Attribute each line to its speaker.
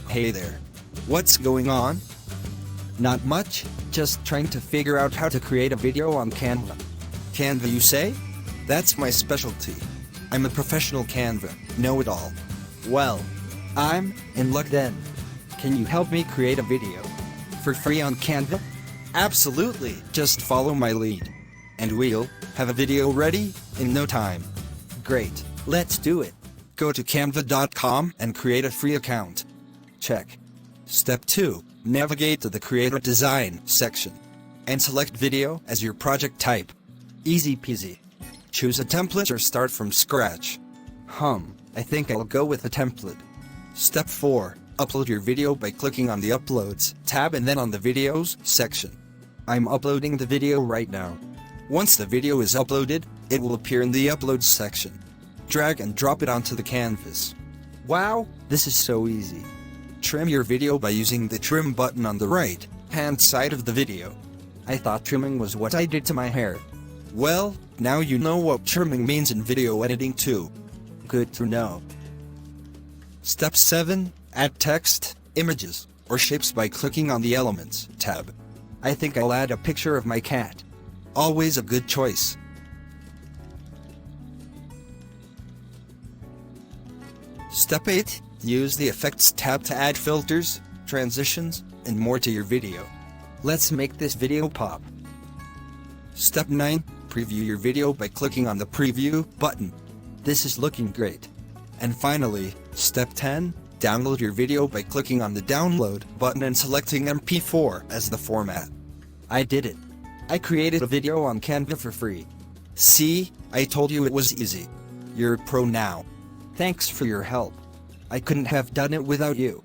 Speaker 1: Hey there. What's going on? Not much, just trying to figure out how to create a video on Canva. Canva, you say? That's my specialty. I'm a professional Canva know-it-all. Well, I'm in luck then. Can you help me create a video for free on Canva? Absolutely. Just follow my lead, and we'll have a video ready in no time. Great, let's do it. Go to canva.com and create a free account. Check. Step 2. Navigate to the Create a Design section and select Video as your project type. Easy peasy. Choose a template or start from scratch. I think I'll go with a template. Step 4. Upload your video by clicking on the Uploads tab and then on the Videos section. I'm uploading the video right now. Once the video is uploaded, it will appear in the Uploads section. Drag and drop it onto the canvas. Wow, this is so easy. Trim your video by using the trim button on the right-hand side of the video. I thought trimming was what I did to my hair. Well, now you know what trimming means in video editing too. Good to know. Step 7. Add text, images, or shapes by clicking on the Elements tab. I think I'll add a picture of my cat. Always a good choice. Step 8. Use the Effects tab to add filters, transitions, and more to your video. Let's make this video pop. Step 9. Preview your video by clicking on the Preview button. This is looking great. And finally, Step 10. Download your video by clicking on the Download button and selecting MP4 as the format. I did it. I created a video on Canva for free. See, I told you it was easy. You're a pro now. Thanks for your help. I couldn't have done it without you.